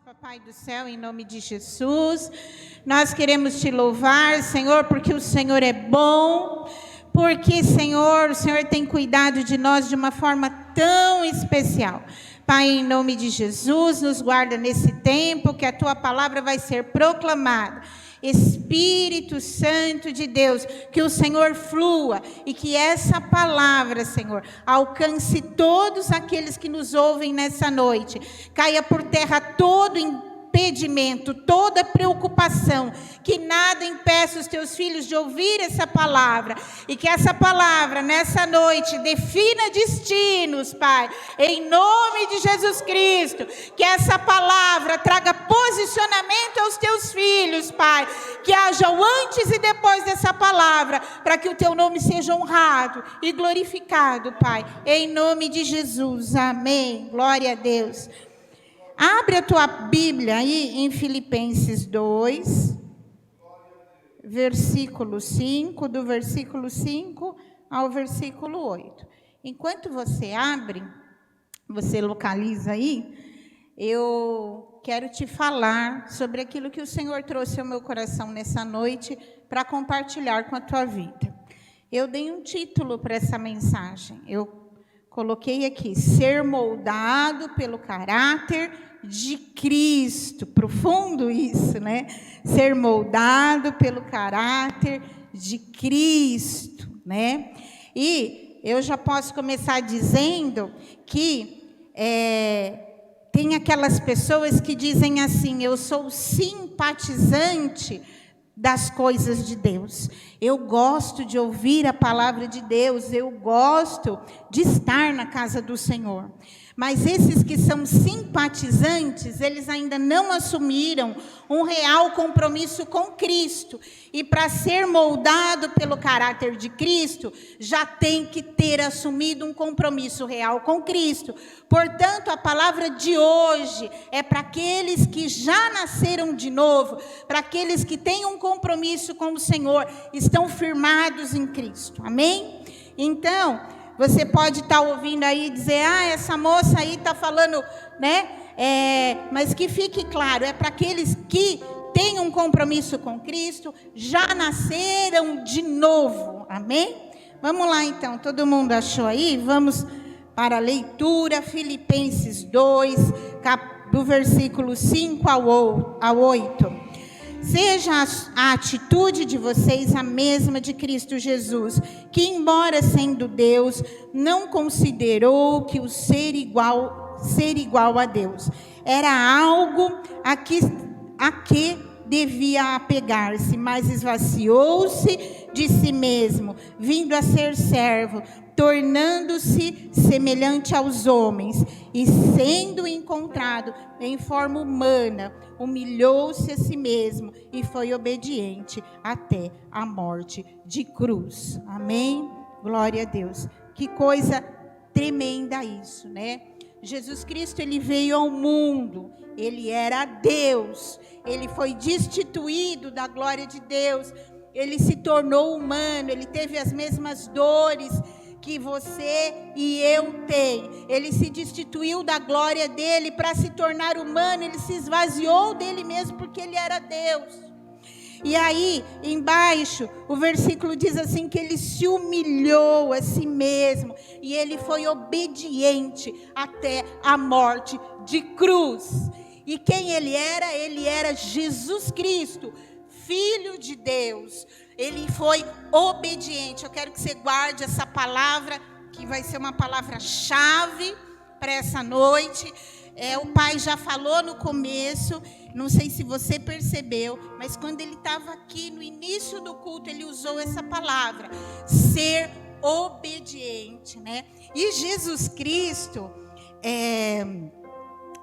Papai do céu, em nome de Jesus, nós queremos te louvar, Senhor, porque o Senhor é bom, porque, Senhor, o Senhor tem cuidado de nós de uma forma tão especial. Pai, em nome de Jesus, nos guarda nesse tempo que a tua palavra vai ser proclamada. Espírito Santo de Deus, que o Senhor flua e que essa palavra, Senhor, alcance todos aqueles que nos ouvem nessa noite. Caia por terra todo impedimento, toda preocupação, que nada impeça os teus filhos de ouvir essa palavra, e que essa palavra nessa noite defina destinos, Pai, em nome de Jesus Cristo, que essa palavra traga posicionamento aos teus filhos, Pai, que haja o antes e depois dessa palavra, para que o teu nome seja honrado e glorificado, Pai, em nome de Jesus, amém, glória a Deus. Abre a tua Bíblia aí em Filipenses 2, versículo 5, do versículo 5 ao versículo 8. Enquanto você abre, você localiza aí, eu quero te falar sobre aquilo que o Senhor trouxe ao meu coração nessa noite para compartilhar com a tua vida. Eu dei um título para essa mensagem, eu coloquei aqui, ser moldado pelo caráter de Cristo. Profundo isso, né? Ser moldado pelo caráter de Cristo, né? E eu já posso começar dizendo que tem aquelas pessoas que dizem assim, eu sou simpatizante das coisas de Deus. Eu gosto de ouvir a palavra de Deus, eu gosto de estar na casa do Senhor. Mas esses que são simpatizantes, eles ainda não assumiram um real compromisso com Cristo. E para ser moldado pelo caráter de Cristo, já tem que ter assumido um compromisso real com Cristo. Portanto, a palavra de hoje é para aqueles que já nasceram de novo, para aqueles que têm um compromisso com o Senhor, estão firmados em Cristo. Amém? Então, você pode estar ouvindo aí e dizer, essa moça aí está falando, né? Mas que fique claro, é para aqueles que têm um compromisso com Cristo, já nasceram de novo. Amém? Vamos lá então, todo mundo achou aí? Vamos para a leitura, Filipenses 2, do versículo 5 ao 8. Seja a atitude de vocês a mesma de Cristo Jesus, que embora sendo Deus, não considerou que o ser igual a Deus era algo a que devia apegar-se, mas esvaziou-se de si mesmo, vindo a ser servo, tornando-se semelhante aos homens, e sendo encontrado em forma humana, humilhou-se a si mesmo e foi obediente até a morte de cruz. Amém? Glória a Deus. Que coisa tremenda isso, né? Jesus Cristo, ele veio ao mundo, ele era Deus, ele foi destituído da glória de Deus, ele se tornou humano, ele teve as mesmas dores que você e eu tem. Ele se destituiu da glória dele para se tornar humano, ele se esvaziou dele mesmo porque ele era Deus. E aí, embaixo, o versículo diz assim, que ele se humilhou a si mesmo, e ele foi obediente até a morte de cruz. E quem ele era? Ele era Jesus Cristo, Filho de Deus. Ele foi obediente. Eu quero que você guarde essa palavra, que vai ser uma palavra-chave para essa noite. O pai já falou no começo, não sei se você percebeu, mas quando ele estava aqui no início do culto, ele usou essa palavra, ser obediente, né? E Jesus Cristo,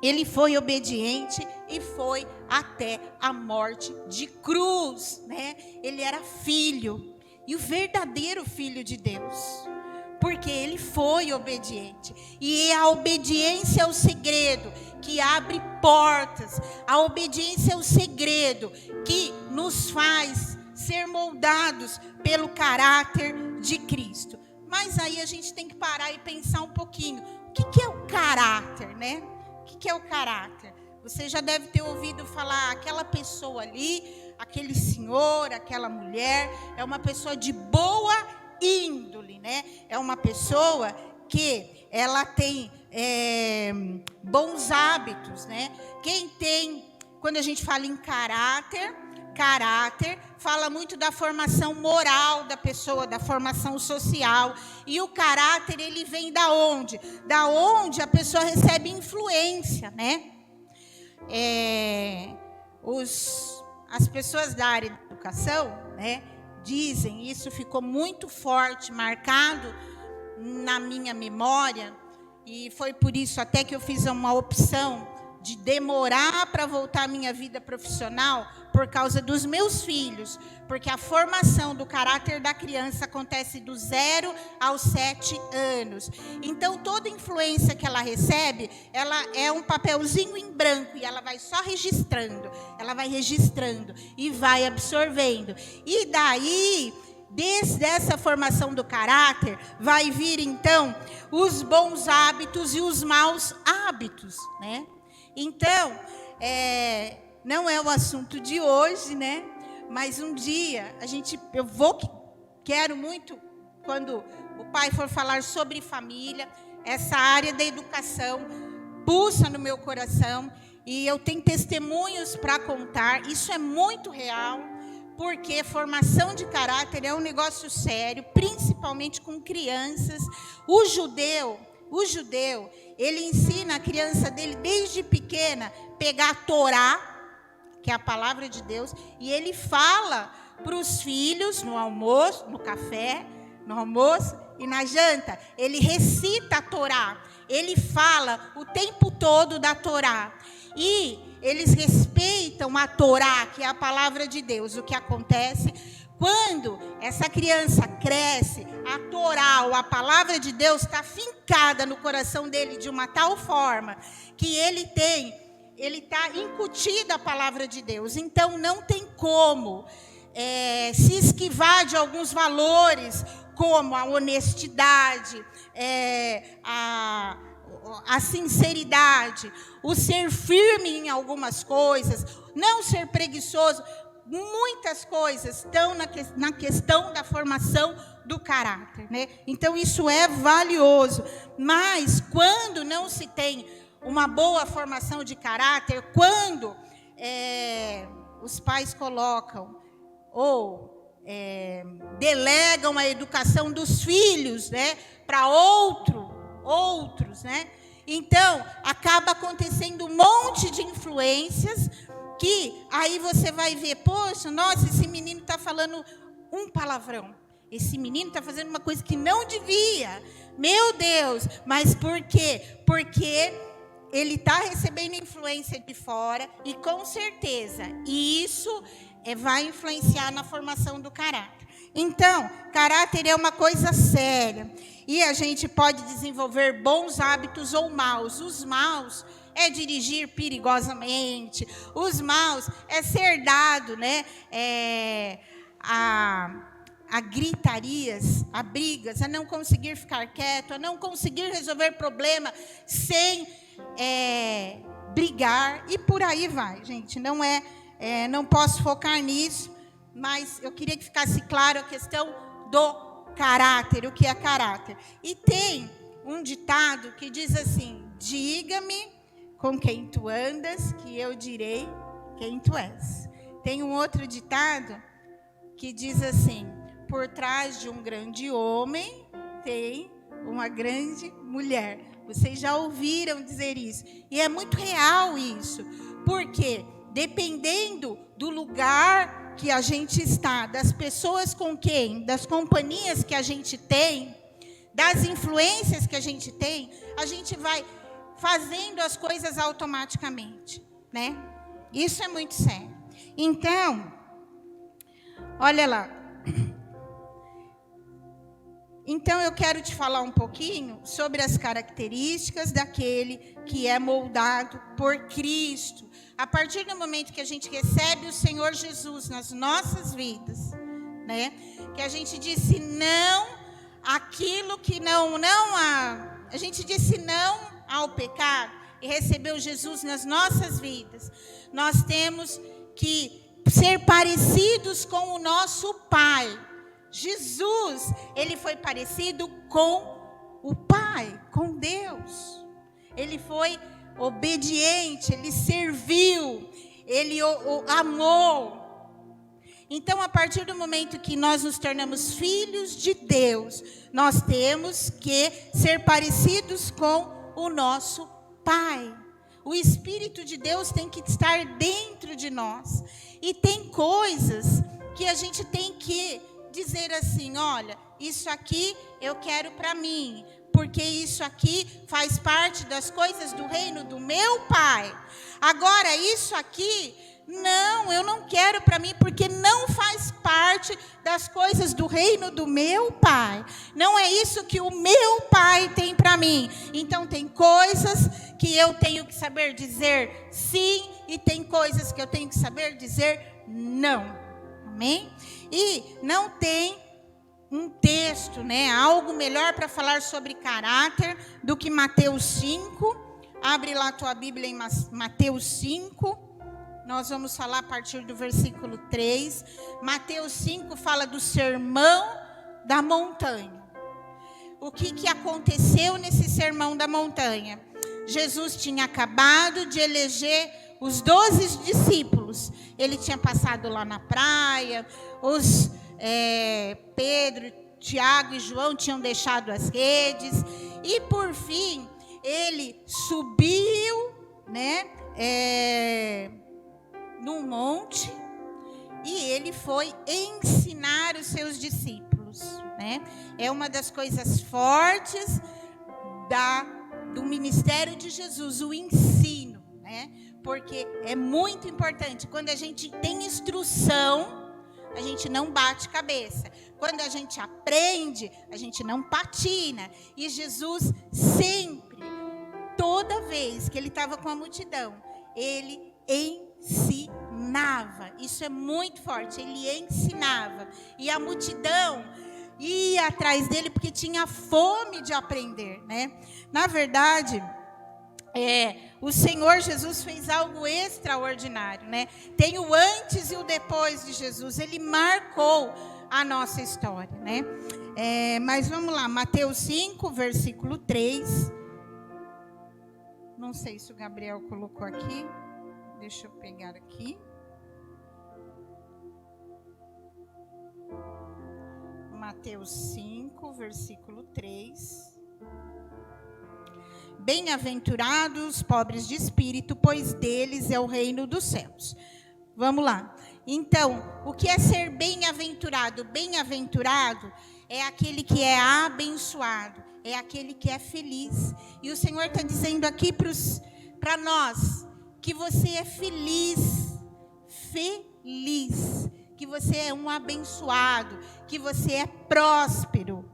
ele foi obediente e foi até a morte de cruz, né? Ele era filho, e o verdadeiro filho de Deus, porque ele foi obediente. E a obediência é o segredo que abre portas. A obediência é o segredo que nos faz ser moldados pelo caráter de Cristo. Mas aí a gente tem que parar e pensar um pouquinho. O que é o caráter, né? O que é o caráter? você já deve ter ouvido falar, aquela pessoa ali, aquele senhor, aquela mulher, é uma pessoa de boa índole, né? É uma pessoa que ela tem bons hábitos, né? Quem tem, quando a gente fala em caráter fala muito da formação moral da pessoa, da formação social. E o caráter, ele vem da onde? Da onde a pessoa recebe influência, né? As pessoas da área de educação, né, dizem, isso ficou muito forte, marcado na minha memória, e foi por isso até que eu fiz uma opção de demorar para voltar à minha vida profissional, por causa dos meus filhos, porque a formação do caráter da criança acontece do 0 aos 7 anos. Então, toda influência que ela recebe, ela é um papelzinho em branco, e ela vai só registrando, ela vai registrando e vai absorvendo. E daí, dessa formação do caráter, vai vir, então, os bons hábitos e os maus hábitos, né? Então, não é o assunto de hoje, né? Mas um dia, quero muito, quando o pai for falar sobre família, essa área da educação pulsa no meu coração, e eu tenho testemunhos para contar, isso é muito real, porque formação de caráter é um negócio sério, principalmente com crianças. O judeu, ele ensina a criança dele, desde pequena, pegar a Torá, que é a palavra de Deus, e ele fala para os filhos, no almoço, no café, no almoço e na janta, ele recita a Torá, ele fala o tempo todo da Torá, e eles respeitam a Torá, que é a palavra de Deus. O que acontece? Quando essa criança cresce, a Torá, ou a palavra de Deus, está fincada no coração dele de uma tal forma que ele está incutida a palavra de Deus. Então, não tem como se esquivar de alguns valores, como a honestidade, a sinceridade, o ser firme em algumas coisas, não ser preguiçoso. Muitas coisas estão na questão da formação do caráter, né? Então, isso é valioso. Mas, quando não se tem uma boa formação de caráter, quando os pais colocam ou delegam a educação dos filhos, né, para outros, né? Então, acaba acontecendo um monte de influências que aí você vai ver, poxa, nossa, esse menino está falando um palavrão. Esse menino está fazendo uma coisa que não devia. Meu Deus, mas por quê? Porque ele está recebendo influência de fora e, com certeza, isso vai influenciar na formação do caráter. Então, caráter é uma coisa séria. E a gente pode desenvolver bons hábitos ou maus. Os maus é dirigir perigosamente. Os maus é ser dado, né, a gritarias, a brigas, a não conseguir ficar quieto, a não conseguir resolver problema sem brigar. E por aí vai, gente. Não posso focar nisso, mas eu queria que ficasse claro a questão do caráter, o que é caráter. E tem um ditado que diz assim: diga-me com quem tu andas, que eu direi quem tu és. Tem um outro ditado que diz assim: por trás de um grande homem tem uma grande mulher. Vocês já ouviram dizer isso. E é muito real isso. Porque dependendo do lugar que a gente está, das pessoas com quem, das companhias que a gente tem, das influências que a gente tem, a gente vai fazendo as coisas automaticamente, né? Isso é muito sério. Então, olha lá. Então, eu quero te falar um pouquinho sobre as características daquele que é moldado por Cristo. A partir do momento que a gente recebe o Senhor Jesus nas nossas vidas, né? Que a gente disse não àquilo que a gente disse não ao pecado. e recebeu Jesus nas nossas vidas, nós temos que ser parecidos com o nosso Pai. Jesus, ele foi parecido com o Pai, com Deus. Ele foi obediente, ele serviu, ele o amou. Então, a partir do momento que nós nos tornamos filhos de Deus, nós temos que ser parecidos com o nosso Pai. O Espírito de Deus tem que estar dentro de nós. E tem coisas que a gente tem que dizer assim, olha, isso aqui eu quero para mim, porque isso aqui faz parte das coisas do reino do meu Pai. Agora, isso aqui, não, eu não quero para mim, porque não faz parte das coisas do reino do meu Pai. Não é isso que o meu Pai tem para mim. Então, tem coisas que eu tenho que saber dizer sim, e tem coisas que eu tenho que saber dizer não. Amém? E não tem um texto, né, algo melhor para falar sobre caráter do que Mateus 5. Abre lá a tua Bíblia em Mateus 5. Nós vamos falar a partir do versículo 3. Mateus 5 fala do sermão da montanha. O que aconteceu nesse sermão da montanha? Jesus tinha acabado de eleger os 12 discípulos. Ele tinha passado lá na praia, Pedro, Tiago e João tinham deixado as redes. E por fim, ele subiu, né, num monte, e ele foi ensinar os seus discípulos, né? É uma das coisas fortes do ministério de Jesus, o ensino, né? Porque é muito importante. Quando a gente tem instrução, a gente não bate cabeça. Quando a gente aprende, a gente não patina. E Jesus sempre, toda vez que ele estava com a multidão, ele ensinava. Isso é muito forte. Ele ensinava. E a multidão ia atrás dele porque tinha fome de aprender, né? Na verdade, o Senhor Jesus fez algo extraordinário, né? Tem o antes e o depois de Jesus. Ele marcou a nossa história, né? Mas vamos lá, Mateus 5, versículo 3. Não sei se o Gabriel colocou aqui. Deixa eu pegar aqui. Mateus 5, versículo 3. Bem-aventurados os pobres de espírito, pois deles é o reino dos céus. Vamos lá. Então, o que é ser bem-aventurado? Bem-aventurado é aquele que é abençoado, é aquele que é feliz. E o Senhor está dizendo aqui para nós que você é feliz, que você é um abençoado, que você é próspero.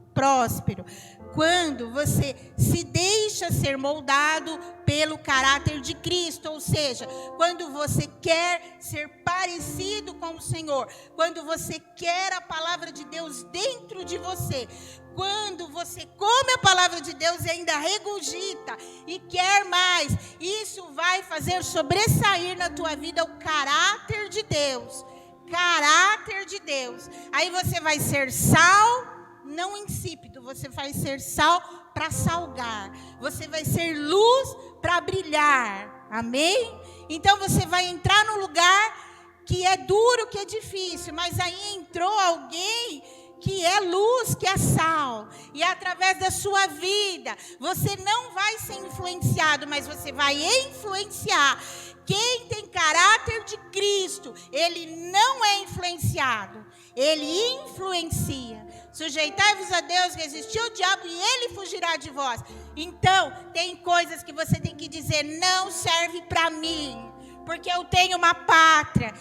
Quando você se deixa ser moldado pelo caráter de Cristo, ou seja, quando você quer ser parecido com o Senhor, quando você quer a palavra de Deus dentro de você, quando você come a palavra de Deus e ainda regurgita e quer mais, isso vai fazer sobressair na tua vida o caráter de Deus. Caráter de Deus. Aí você vai ser sal, não insípido, você vai ser sal para salgar, você vai ser luz para brilhar, amém? Então você vai entrar num lugar que é duro, que é difícil, mas aí entrou alguém que é luz, que é sal, e através da sua vida, você não vai ser influenciado, mas você vai influenciar. Quem tem caráter de Cristo, ele não é influenciado, ele influencia. Sujeitai-vos a Deus, resistir ao diabo e ele fugirá de vós. Então, tem coisas que você tem que dizer, não serve para mim, porque eu tenho uma pátria,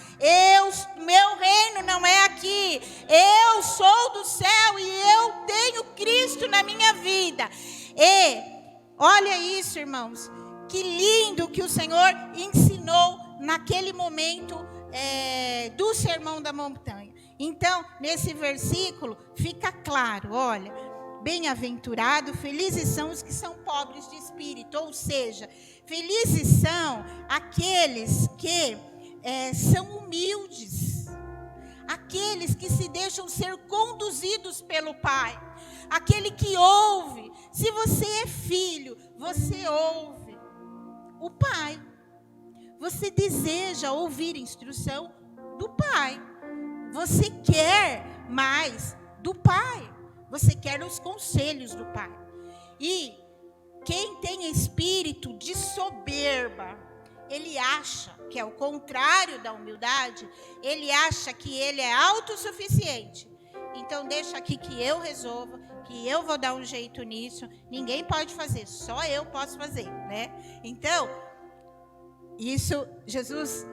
meu reino não é aqui, eu sou do céu e eu tenho Cristo na minha vida. E olha isso, irmãos, que lindo que o Senhor ensinou naquele momento do sermão da montanha. Então, nesse versículo, fica claro, olha, bem-aventurado, felizes são os que são pobres de espírito, ou seja, felizes são aqueles que são humildes, aqueles que se deixam ser conduzidos pelo Pai, aquele que ouve. Se você é filho, você ouve o Pai, você deseja ouvir instrução do Pai, você quer mais do Pai, você quer os conselhos do Pai. E quem tem espírito de soberba, ele acha que é o contrário da humildade, ele acha que ele é autossuficiente. Então deixa aqui que eu resolvo, que eu vou dar um jeito nisso, ninguém pode fazer, só eu posso fazer, né? Então, isso, Jesus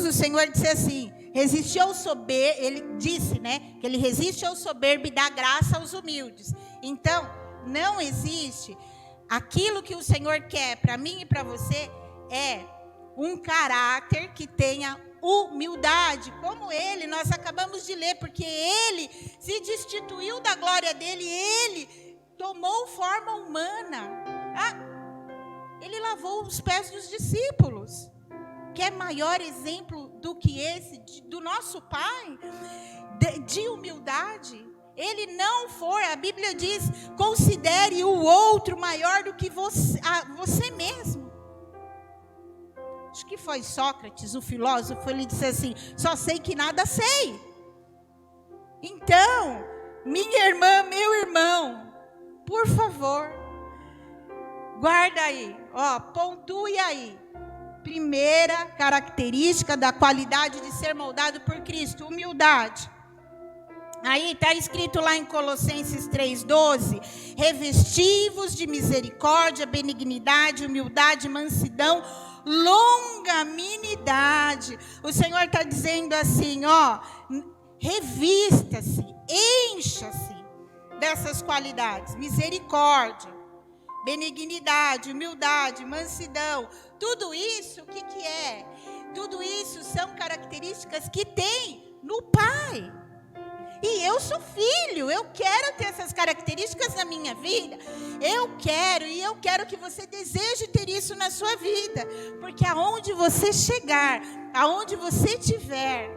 o Senhor disse assim, resiste ao soberbo, ele disse, né, que ele resiste ao soberbo e dá graça aos humildes. Então, não existe, aquilo que o Senhor quer para mim e para você é um caráter que tenha humildade, como ele, nós acabamos de ler, porque ele se destituiu da glória dele, ele tomou forma humana, ele lavou os pés dos discípulos. Quer maior exemplo do que esse, do nosso Pai, de humildade? Ele não for, a Bíblia diz, considere o outro maior do que você mesmo. Acho que foi Sócrates, o filósofo, ele disse assim, só sei que nada sei. Então, minha irmã, meu irmão, por favor, guarda aí, pontue aí. Primeira característica da qualidade de ser moldado por Cristo, humildade. Aí está escrito lá em Colossenses 3,12, revesti-vos de misericórdia, benignidade, humildade, mansidão, longanimidade. O Senhor está dizendo assim, revista-se, encha-se dessas qualidades, misericórdia, benignidade, humildade, mansidão. Tudo isso, o que é? Tudo isso são características que tem no Pai. E eu sou filho, eu quero ter essas características na minha vida. Eu quero que você deseje ter isso na sua vida. Porque aonde você chegar, aonde você estiver,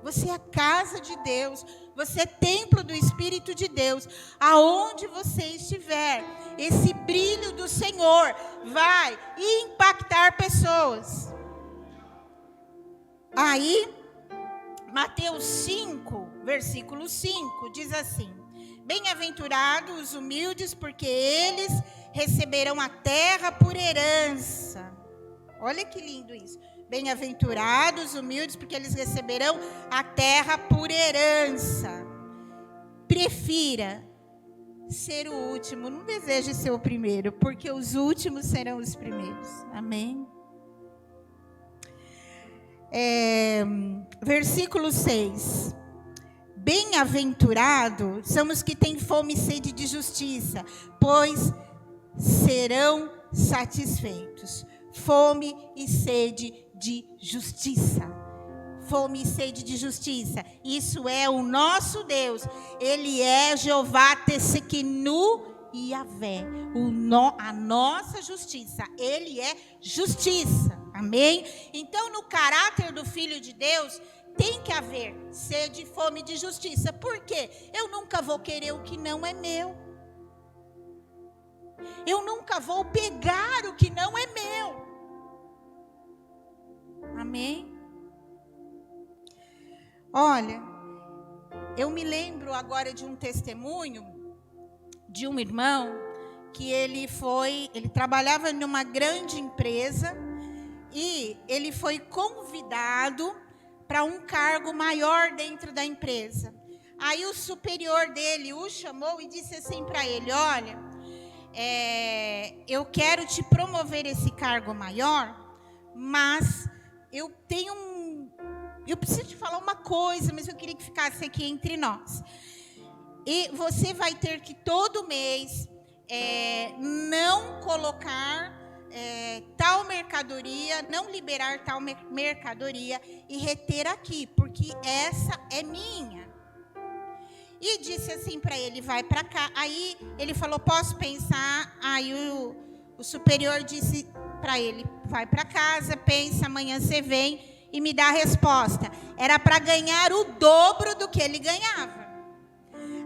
você é a casa de Deus, você é templo do Espírito de Deus. Aonde você estiver, esse brilho do Senhor vai impactar pessoas. Aí, Mateus 5, versículo 5, diz assim, bem-aventurados os humildes, porque eles receberão a terra por herança. Olha que lindo isso. Bem-aventurados os humildes, porque eles receberão a terra por herança. Prefira ser o último, não deseje ser o primeiro, porque os últimos serão os primeiros. Amém? Versículo 6. Bem-aventurados são os que têm fome e sede de justiça, pois serão satisfeitos. Fome e sede de justiça. Fome e sede de justiça. Isso é o nosso Deus. Ele é Jeová Tsequenu e Yahvé. A nossa justiça. Ele é justiça. Amém? Então, no caráter do Filho de Deus, tem que haver sede, fome de justiça. Por quê? Eu nunca vou querer o que não é meu. Eu nunca vou pegar o que não é meu. Amém? Olha, eu me lembro agora de um testemunho de um irmão que ele trabalhava numa grande empresa e ele foi convidado para um cargo maior dentro da empresa. Aí o superior dele o chamou e disse assim para ele, olha, eu quero te promover esse cargo maior, mas eu preciso te falar uma coisa, mas eu queria que ficasse aqui entre nós. E você vai ter que todo mês não colocar tal mercadoria, não liberar tal mercadoria e reter aqui, porque essa é minha. e disse assim para ele, vai para cá. Aí ele falou, posso pensar? Aí o superior disse para ele, vai para casa, pensa, amanhã você vem e me dá a resposta. Era para ganhar o dobro do que ele ganhava.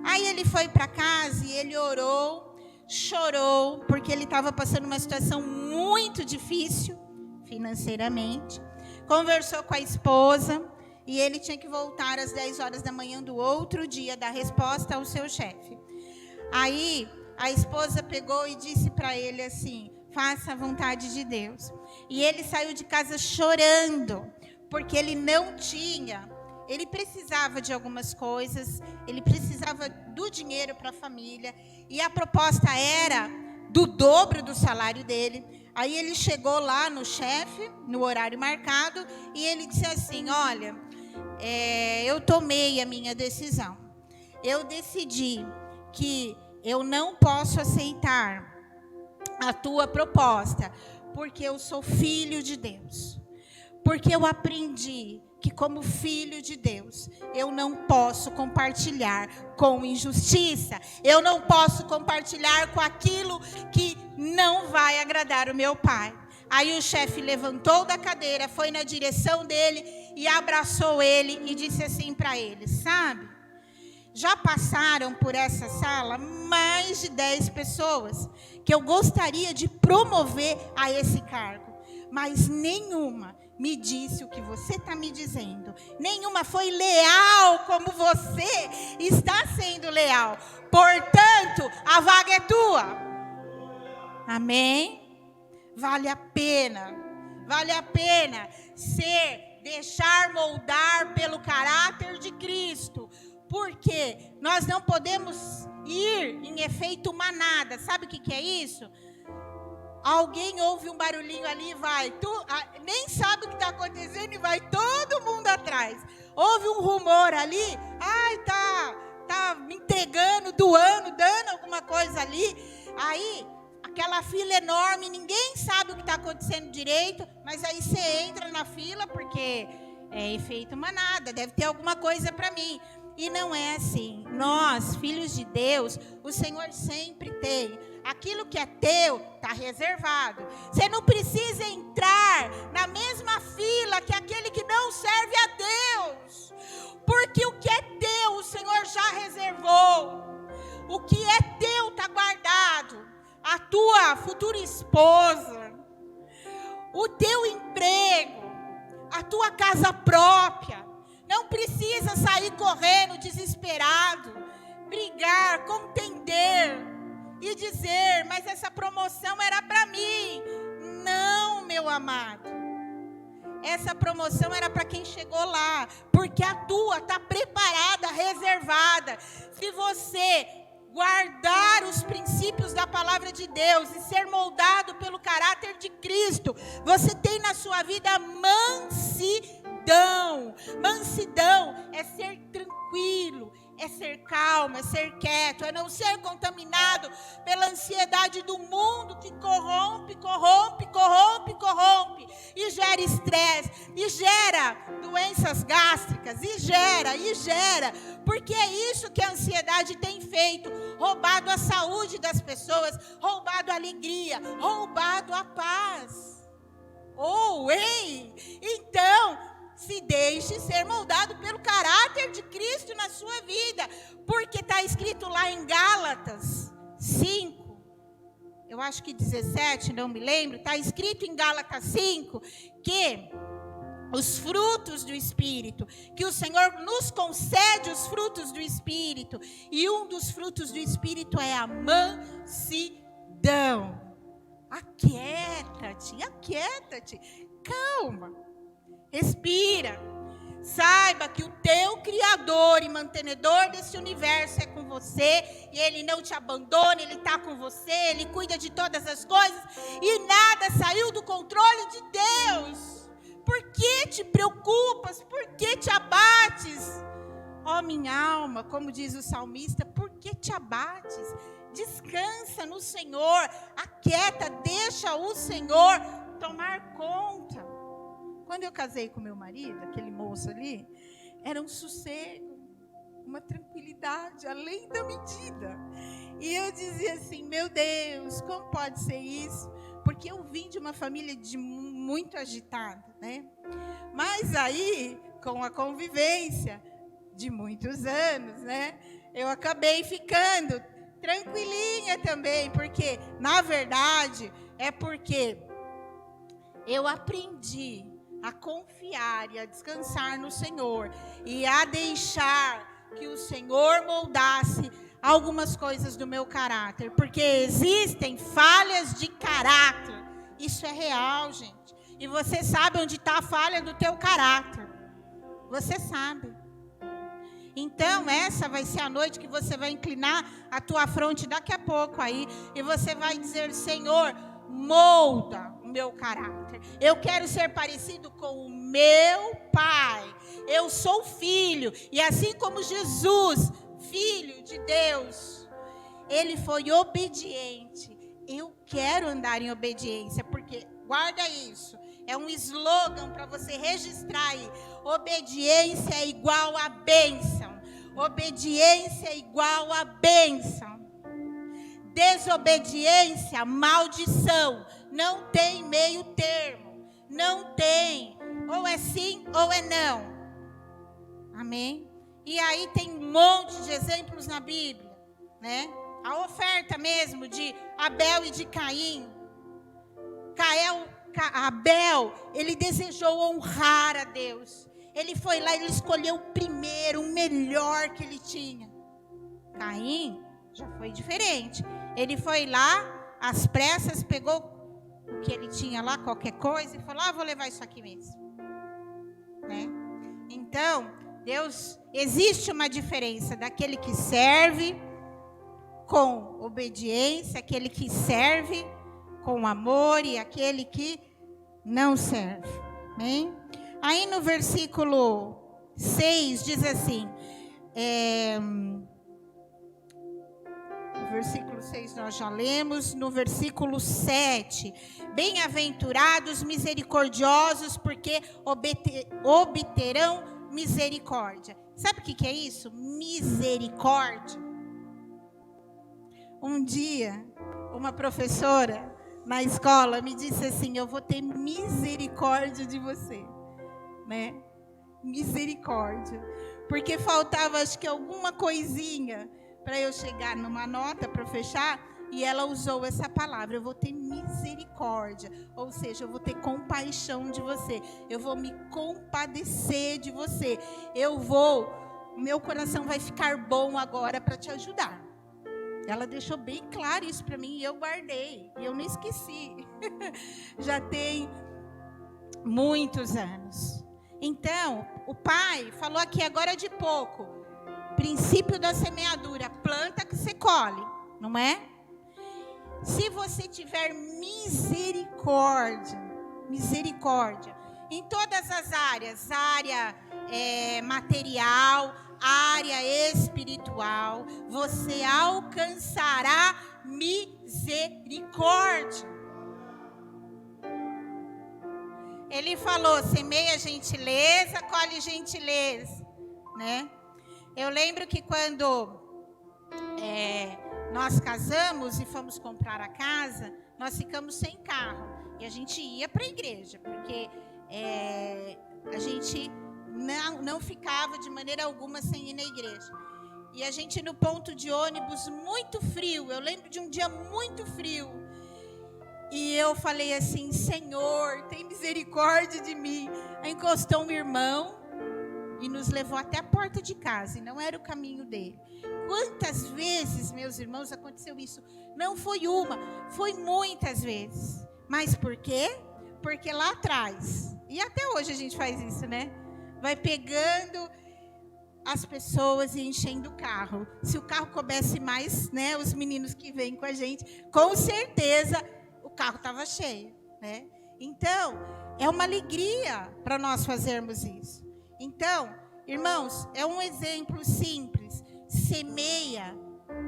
Aí ele foi para casa e ele orou, chorou, porque ele estava passando uma situação muito difícil financeiramente. Conversou com a esposa e ele tinha que voltar às 10 horas da manhã do outro dia, dar resposta ao seu chefe. Aí a esposa pegou e disse para ele assim, faça a vontade de Deus. E ele saiu de casa chorando, porque ele não tinha, ele precisava de algumas coisas, ele precisava do dinheiro para a família, e a proposta era do dobro do salário dele. Aí ele chegou lá no chefe, no horário marcado, e ele disse assim, olha, eu tomei a minha decisão. Eu decidi que eu não posso aceitar a tua proposta, porque eu sou filho de Deus. Porque eu aprendi que como filho de Deus, eu não posso compartilhar com injustiça. Eu não posso compartilhar com aquilo que não vai agradar o meu pai. Aí o chefe levantou da cadeira, foi na direção dele e abraçou ele e disse assim para ele, sabe? Já passaram por essa sala mais de 10 pessoas que eu gostaria de promover a esse cargo, mas nenhuma me disse o que você está me dizendo. Nenhuma foi leal como você está sendo leal. Portanto, a vaga é tua. Amém? Vale a pena deixar moldar pelo caráter de Cristo. Porque nós não podemos ir em efeito manada. Sabe o que é isso? Alguém ouve um barulhinho ali e vai. Nem sabe o que está acontecendo e vai todo mundo atrás. Houve um rumor ali. Ai, tá me entregando, doando, dando alguma coisa ali. Aí, aquela fila enorme, ninguém sabe o que está acontecendo direito. Mas aí você entra na fila porque é efeito manada. Deve ter alguma coisa para mim. E não é assim. Nós, filhos de Deus, o Senhor sempre tem. Aquilo que é teu está reservado. Você não precisa entrar na mesma fila que aquele que não serve a Deus. Porque o que é teu, o Senhor já reservou. O que é teu está guardado. A tua futura esposa, o teu emprego, a tua casa própria. Não precisa sair correndo desesperado, brigar, contender e dizer, mas essa promoção era para mim. Não, meu amado. Essa promoção era para quem chegou lá, porque a tua está preparada, reservada. Se você guardar os princípios da palavra de Deus e ser moldado pelo caráter de Cristo, você tem na sua vida mansidão. Mansidão é ser tranquilo, é ser calmo, é ser quieto, é não ser contaminado pela ansiedade do mundo que corrompe e gera estresse, e gera doenças gástricas, e gera, porque é isso que a ansiedade tem feito, roubado a saúde das pessoas, roubado a alegria, roubado a paz. Então, se deixe ser moldado pelo caráter de Cristo na sua vida. Porque está escrito lá em Gálatas 5, eu acho que 17, não me lembro. Está escrito em Gálatas 5 que os frutos do Espírito, que o Senhor nos concede os frutos do Espírito. E um dos frutos do Espírito é a mansidão. Aquieta-te, calma. Respira, saiba que o teu Criador e mantenedor desse universo é com você, e Ele não te abandona, Ele está com você, Ele cuida de todas as coisas, e nada saiu do controle de Deus. Por que te preocupas? Por que te abates? Ó minha alma, como diz o salmista, por que te abates? Descansa no Senhor, aquieta, deixa o Senhor tomar conta. Quando eu casei com meu marido, aquele moço ali, era um sossego. uma tranquilidade além da medida. E eu dizia assim, meu Deus, como pode ser isso? Porque eu vim de uma família muito agitada, né? Mas aí, com a convivência de muitos anos, né? Eu acabei ficando tranquilinha também, porque, na verdade, é porque eu aprendi a confiar e a descansar no Senhor e a deixar que o Senhor moldasse algumas coisas do meu caráter, porque existem falhas de caráter. Isso é real, gente. E você sabe onde está a falha do teu caráter. Você sabe. Então, essa vai ser a noite que você vai inclinar a tua fronte daqui a pouco aí, e você vai dizer, Senhor, molda o meu caráter. Eu quero ser parecido com o meu Pai. Eu sou filho, e assim como Jesus, filho de Deus, ele foi obediente. Eu quero andar em obediência, porque, guarda isso, é um slogan para você registrar aí. Obediência é igual a bênção. Obediência é igual a bênção. Desobediência, maldição. Não tem meio termo. Não tem. Ou é sim ou é não. Amém? E aí tem um monte de exemplos na Bíblia, né? A oferta mesmo de Abel e de Caim. Abel, ele desejou honrar a Deus. Ele foi lá, ele escolheu o primeiro, o melhor que ele tinha. Caim já foi diferente. Ele foi lá, às pressas, pegou o que ele tinha lá, qualquer coisa, e falou, vou levar isso aqui mesmo. Né? Então, Deus, existe uma diferença daquele que serve com obediência, aquele que serve com amor e aquele que não serve. Amém? Aí no versículo 6 diz assim, no versículo 6 nós já lemos, no versículo 7, bem-aventurados misericordiosos, porque obterão misericórdia. Sabe o que é isso? Misericórdia. Um dia, uma professora na escola me disse assim, eu vou ter misericórdia de você, né? Misericórdia. Porque faltava, acho que alguma coisinha para eu chegar numa nota para fechar, e ela usou essa palavra, eu vou ter misericórdia, ou seja, eu vou ter compaixão de você, eu vou me compadecer de você, meu coração vai ficar bom agora para te ajudar. Ela deixou bem claro isso para mim e eu guardei, e eu não esqueci. Já tem muitos anos. Então, o pai falou aqui agora de pouco, princípio da semeadura, planta que você colhe, não é? Se você tiver misericórdia, em todas as áreas, área material, área espiritual, você alcançará misericórdia. Ele falou, semeia gentileza, colhe gentileza, né? Eu lembro que quando nós casamos e fomos comprar a casa, nós ficamos sem carro. E a gente ia para a igreja, porque a gente não ficava de maneira alguma sem ir na igreja. E a gente no ponto de ônibus muito frio, eu lembro de um dia muito frio. E eu falei assim, Senhor, tem misericórdia de mim. Aí encostou um irmão e nos levou até a porta de casa, e não era o caminho dele. Quantas vezes, meus irmãos, aconteceu isso? Não foi uma, foi muitas vezes. Mas por quê? Porque lá atrás, e até hoje a gente faz isso, né? Vai pegando as pessoas e enchendo o carro. Se o carro coubesse mais, né, os meninos que vêm com a gente, com certeza o carro estava cheio, né? Então, é uma alegria para nós fazermos isso. Então, irmãos, é um exemplo simples. Semeia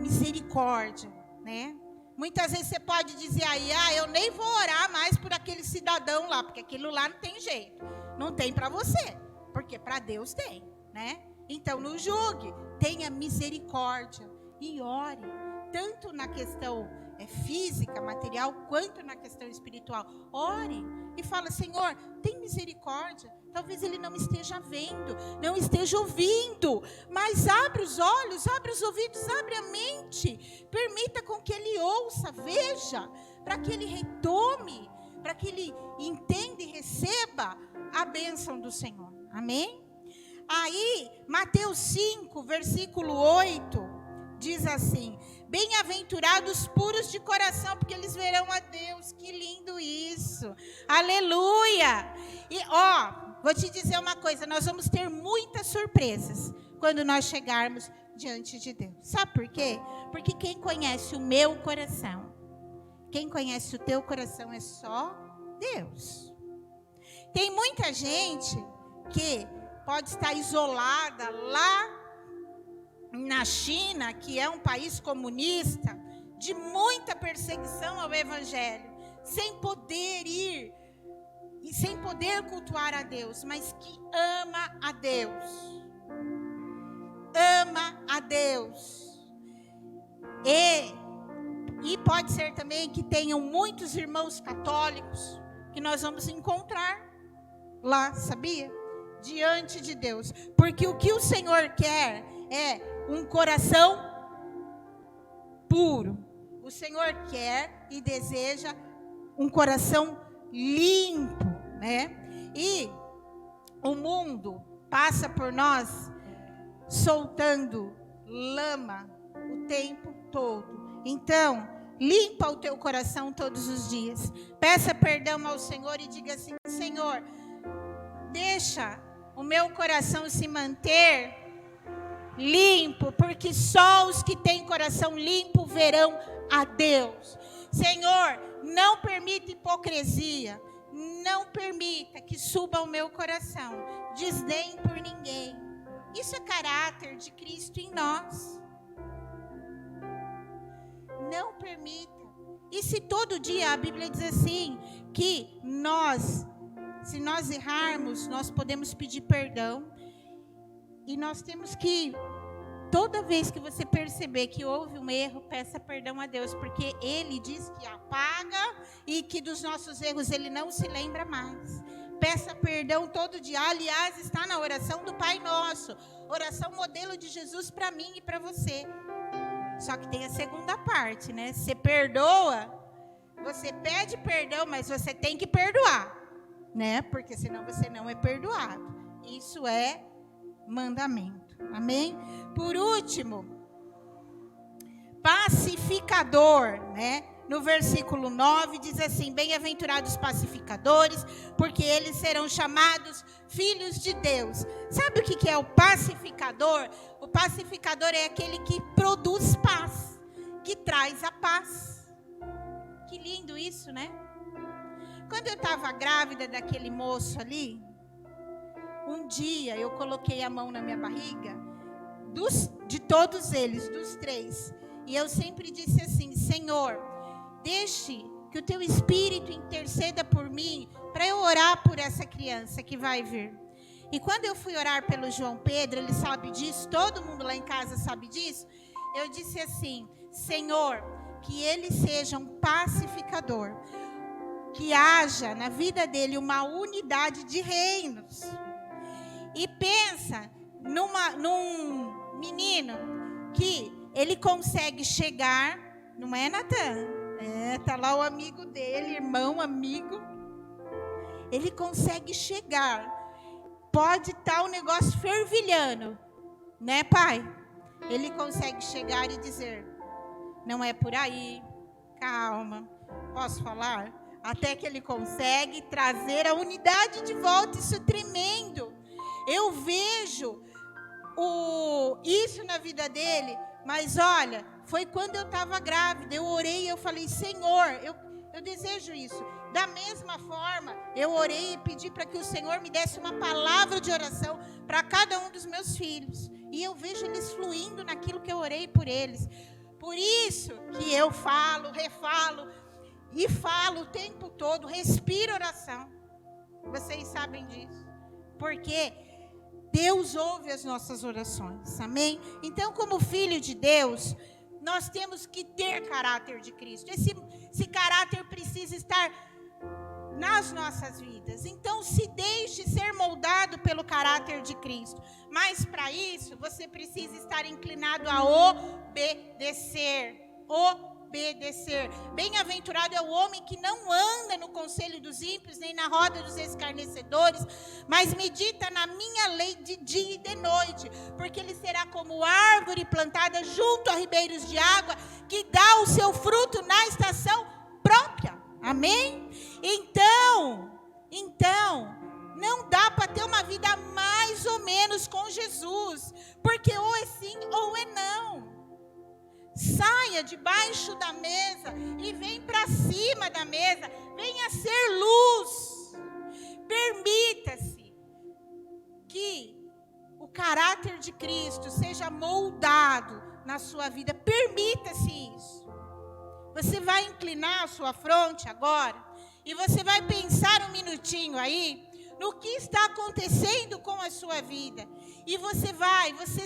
misericórdia, né? Muitas vezes você pode dizer aí, eu nem vou orar mais por aquele cidadão lá, porque aquilo lá não tem jeito. Não tem para você, porque para Deus tem, né? Então não julgue, tenha misericórdia e ore, tanto na questão física, material, quanto na questão espiritual. Ore e fala: Senhor, tem misericórdia. Talvez ele não esteja vendo, não esteja ouvindo, mas abre os olhos, abre os ouvidos, abre a mente, permita com que ele ouça, veja, para que ele retome, para que ele entenda e receba a bênção do Senhor. Amém? Aí, Mateus 5, versículo 8, diz assim: bem-aventurados puros de coração, porque eles verão a Deus. Que lindo isso! Aleluia! E vou te dizer uma coisa, nós vamos ter muitas surpresas quando nós chegarmos diante de Deus. Sabe por quê? Porque quem conhece o meu coração, quem conhece o teu coração é só Deus. Tem muita gente que pode estar isolada lá na China, que é um país comunista, de muita perseguição ao evangelho, sem poder ir e sem poder cultuar a Deus, mas que ama a Deus. Ama a Deus. E pode ser também que tenham muitos irmãos católicos que nós vamos encontrar lá, sabia? Diante de Deus. Porque o que o Senhor quer é um coração puro. O Senhor quer e deseja um coração limpo, né? E o mundo passa por nós soltando lama o tempo todo. Então, limpa o teu coração todos os dias. Peça perdão ao Senhor e diga assim: Senhor, deixa o meu coração se manter limpo, porque só os que têm coração limpo verão a Deus. Senhor, não permita hipocrisia, não permita que suba ao meu coração desdém por ninguém. Isso é caráter de Cristo em nós. Não permita. E se todo dia a Bíblia diz assim, que se nós errarmos, nós podemos pedir perdão. E nós temos que, toda vez que você perceber que houve um erro, peça perdão a Deus, porque Ele diz que apaga e que dos nossos erros Ele não se lembra mais. Peça perdão todo dia. Aliás, está na oração do Pai Nosso, oração modelo de Jesus para mim e para você. Só que tem a segunda parte, né? Você perdoa, você pede perdão, mas você tem que perdoar, né? Porque senão você não é perdoado. Isso é mandamento. Amém? Por último, pacificador, né? No versículo 9 diz assim: bem-aventurados pacificadores, porque eles serão chamados filhos de Deus. Sabe o que é o pacificador? O pacificador é aquele que produz paz, que traz a paz. Que lindo isso, né? Quando eu estava grávida daquele moço ali, um dia eu coloquei a mão na minha barriga, de todos eles, dos três, e eu sempre disse assim: Senhor, deixe que o teu Espírito interceda por mim, para eu orar por essa criança que vai vir. E quando eu fui orar pelo João Pedro, ele sabe disso, todo mundo lá em casa sabe disso, eu disse assim: Senhor, que ele seja um pacificador, que haja na vida dele uma unidade de reinos. E pensa num menino que ele consegue chegar, não é, Natan? Tá lá o amigo dele, irmão, amigo. Ele consegue chegar. Pode estar o negócio fervilhando, né, pai? Ele consegue chegar e dizer: não é por aí, calma, posso falar? Até que ele consegue trazer a unidade de volta. Isso é tremendo. Eu vejo isso na vida dele, mas olha, foi quando eu estava grávida, eu orei e eu falei: Senhor, eu desejo isso. Da mesma forma, eu orei e pedi para que o Senhor me desse uma palavra de oração para cada um dos meus filhos. E eu vejo eles fluindo naquilo que eu orei por eles. Por isso que eu falo, refalo e falo o tempo todo, respiro oração. Vocês sabem disso. Porque Deus ouve as nossas orações, amém? Então, como filho de Deus, nós temos que ter caráter de Cristo. Esse caráter precisa estar nas nossas vidas. Então, se deixe ser moldado pelo caráter de Cristo. Mas, para isso, você precisa estar inclinado a obedecer. Obedecer. Bem-aventurado é o homem que não anda no conselho dos ímpios, nem na roda dos escarnecedores, mas medita na minha lei de dia e de noite, porque ele será como árvore plantada junto a ribeiros de água, que dá o seu fruto na estação própria. Amém? Então, não dá para ter uma vida mais ou menos com Jesus, porque ou é sim ou é não. Saia debaixo da mesa e vem para cima da mesa. Venha ser luz. Permita-se que o caráter de Cristo seja moldado na sua vida. Permita-se isso. Você vai inclinar a sua fronte agora e você vai pensar um minutinho aí no que está acontecendo com a sua vida. E você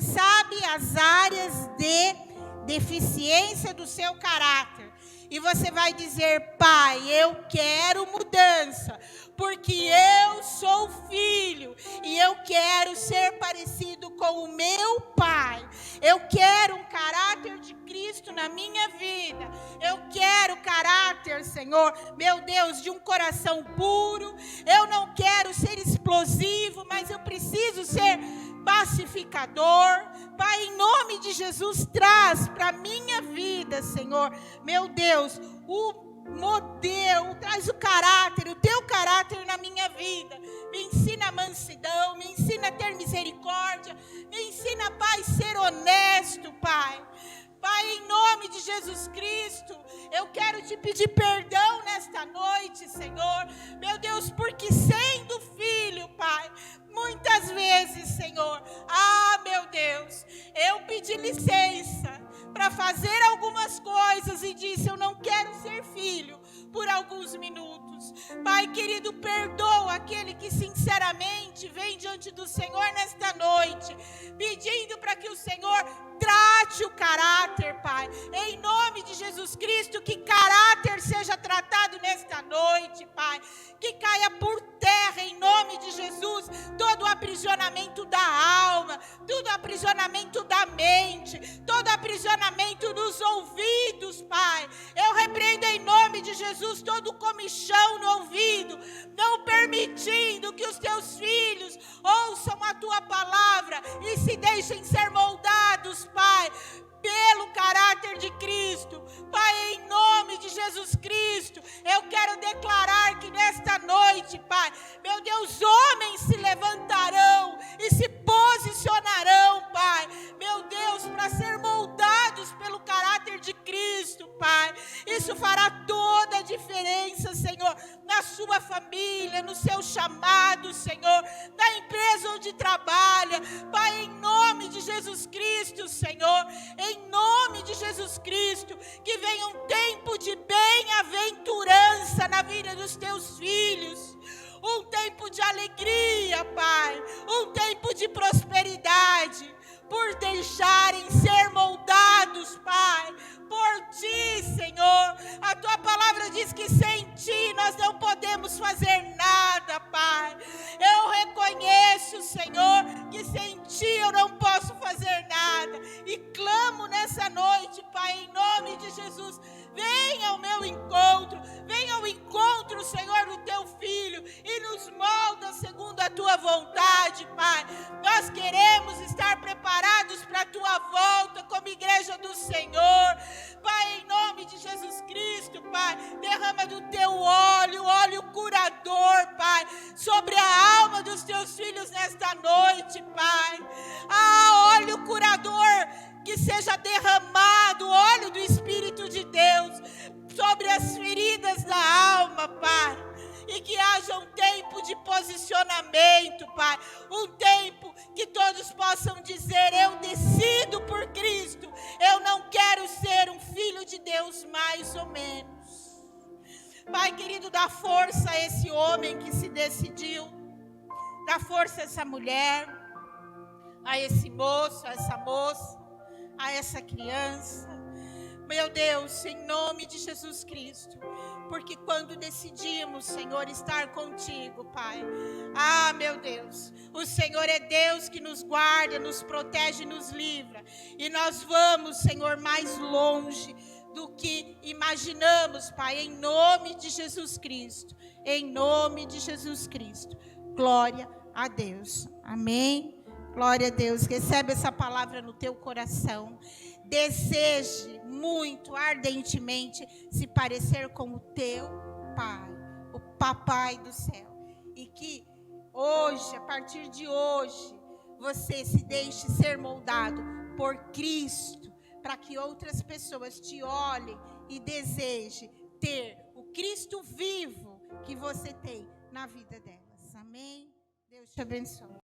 sabe as áreas de deficiência do seu caráter. E você vai dizer: Pai, eu quero mudança, porque eu sou filho e eu quero ser parecido com o meu Pai. Eu quero um caráter de Cristo na minha vida. Eu quero caráter, Senhor, meu Deus, de um coração puro. Eu não quero ser explosivo, mas eu preciso ser pacificador. Pai, em nome de Jesus, traz para a minha vida, Senhor, meu Deus, o modelo, traz o caráter, o teu caráter na minha vida. Me ensina a mansidão, me ensina a ter misericórdia, me ensina, Pai, a ser honesto, Pai. Pai, em nome de Jesus Cristo, eu quero te pedir perdão nesta noite, Senhor. Meu Deus, porque sendo filho, Pai, muitas vezes, Senhor, meu Deus, eu pedi licença para fazer algumas coisas e disse: eu não quero ser filho por alguns minutos. Pai querido, perdoa aquele que sinceramente vem diante do Senhor nesta noite, pedindo para que o Senhor trate o caráter, Pai. Em nome de Jesus Cristo, que caráter seja tratado nesta noite, Pai. Que caia por terra, em nome de Jesus, todo o aprisionamento da alma, todo o aprisionamento da mente, todo o aprisionamento nos ouvidos, Pai. Eu repreendo em nome de Jesus todo comichão no ouvido, não permitindo que os teus filhos ouçam a tua palavra e se deixem ser moldados, Pai, pelo caráter de Cristo. Pai, em nome de Jesus Cristo, eu quero declarar que nesta noite, Pai, meu Deus, homens se levantarão e se posicionarão, Pai, meu Deus, para ser moldados pelo caráter de Cristo, Pai. Isso fará toda a diferença, Senhor, na sua família, no seu chamado, Senhor, na empresa onde trabalha, Pai, em nome de Jesus Cristo, Senhor, em nome de Jesus Cristo, que venha um tempo de bem-aventurança na vida dos teus filhos, um tempo de alegria, Pai, um tempo de prosperidade, por deixarem ser moldados, Pai, por Ti, Senhor. A Tua palavra diz que sem Ti nós não podemos fazer nada, Pai. Eu reconheço, Senhor, que sem Ti eu não posso fazer nada, e clamo nessa noite, Pai, em nome de Jesus, venha ao meu encontro, venha ao encontro, Senhor, do Teu Filho, e nos molda segundo a Tua vontade, Pai. Nós queremos estar preparados para a Tua volta como igreja do Senhor, Pai, em nome de Jesus Cristo, Pai. Derrama do Teu óleo, óleo curador, Pai, sobre a alma dos Teus filhos nesta noite, Pai. Óleo curador, que seja derramado, óleo do Espírito de Deus, sobre as feridas da alma, Pai. E que haja um tempo de posicionamento, Pai. Um tempo que todos possam dizer: eu decido por Cristo. Eu não quero ser um filho de Deus mais ou menos. Pai querido, dá força a esse homem que se decidiu. Dá força a essa mulher. a esse moço, a essa moça, a essa criança. Meu Deus, em nome de Jesus Cristo, porque quando decidimos, Senhor, estar contigo, Pai, meu Deus, o Senhor é Deus que nos guarda, nos protege e nos livra, e nós vamos, Senhor, mais longe do que imaginamos, Pai, em nome de Jesus Cristo, em nome de Jesus Cristo. Glória a Deus, amém? Glória a Deus, recebe essa palavra no teu coração. Deseje muito, ardentemente, se parecer com o teu Pai, o Papai do céu. E que hoje, a partir de hoje, você se deixe ser moldado por Cristo, para que outras pessoas te olhem e desejem ter o Cristo vivo que você tem na vida delas. Amém? Deus te abençoe.